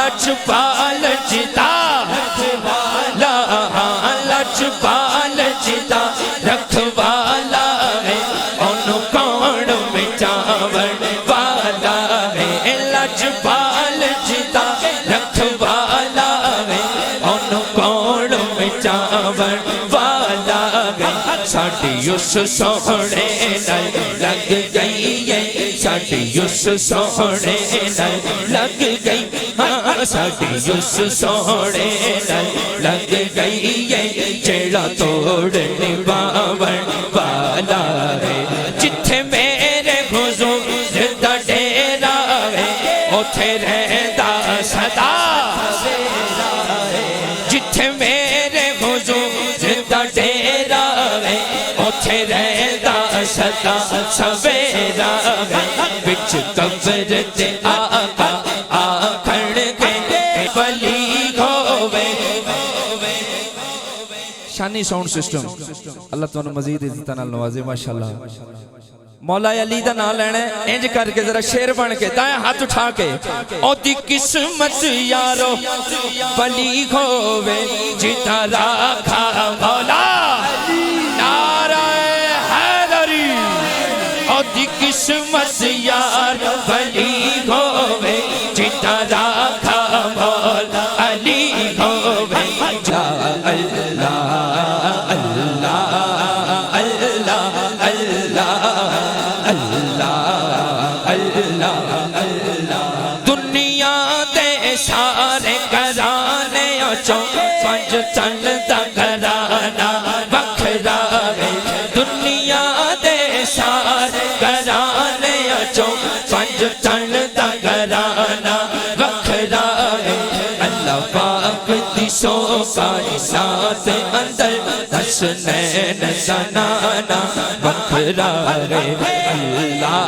لجپال جدا رکھوالا لجپال جدا رکھوالا ہے انہوں کون مٹاون والا ہے لجپال جدا رکھوالا ہے انہوں کون مٹاون والا ہے ساڑی اس سونے نال لگ گئی ہے ساڑی اس سونے نال لگ گئی ساڑی اس سونے نال لگ گئی ہے جیڑا توڑنے باون والا ہے جتھے میرے حضور دا ڈیرا ہے اوتھے رہندا صدا جتھے میرے حضور دا ڈیرا ہے اوتھے رہندا صدا سویرا ہے بچ قبر تے آقا آکھن کے ولی ہووے شانی ساؤنڈ سسٹم اللہ تعالیٰ مزید عزت نال نوازے ماشاءاللہ مولا علی دا نام لینا ہے انج کر کے ذرا شیر بن کے دائیں ہاتھ اٹھا کے او دی قسمت یارو ولی ہووے جتا راکھا مولا نعرہ حیدری او دی قسمت یار ولی ہووے جتا راکھا مولا علی ہووے جا اللہ دنیا دے سارے گھرانے چوں پنج تن دا گھرانہ بکھرا ہے دنیا دے سارے گھرانے چوں پنج تن دا گھرانہ بکھرا ہے اللہ پاک دی سو کائنات اندر حسنین زنانا بکھرا ہے اللہ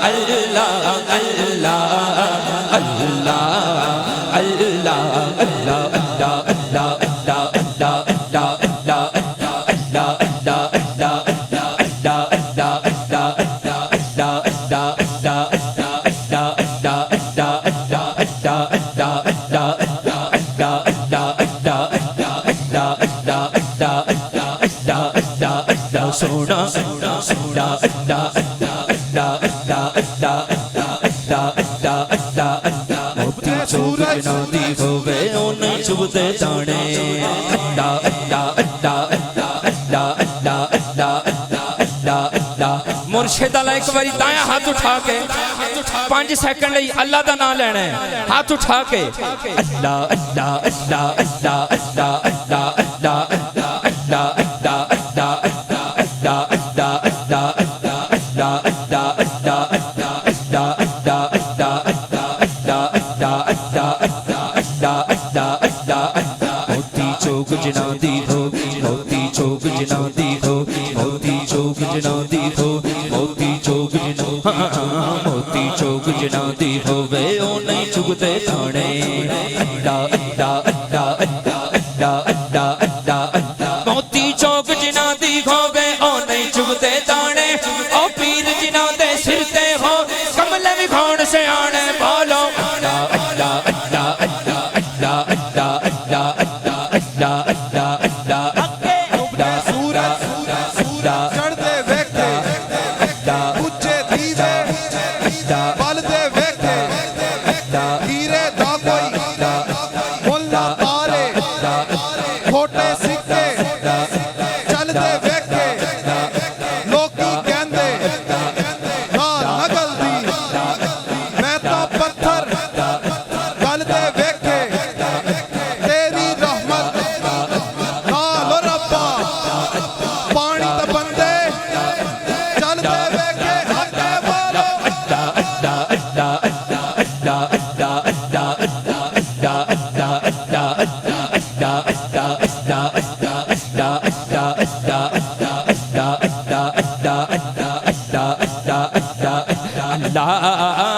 اللہ اللہ اللہ اللہ اللہ اللہ سونا سونا سونا موتی سورج ناندی ہوئے انہیں چبتے جانے مرشد اللہ ایک باری دائیں ہاتھ اٹھا کے 5 سیکنڈ لئی اللہ دا نام لینا ہے ہاتھ اٹھا کے اللہ اللہ اللہ اللہ اللہ اللہ اللہ موتی چوک جنادی ہو موتی چوک جنادی ہو موتی چوک جنادی ہو موتی چوک موتی چوک جنادی ہو وے او نہیں چگتے تھانے اللہ اللہ اللہ اللہ اللہ اللہ موتی چوک جنادی ہو وے او نہیں چگتے تھانے او پیر جنادے سرتے ہو کملے بھی کھون سے آنے بولو اللہ اللہ اللہ اللہ اللہ اللہ اللہ اللہ اللہ اللہ Allah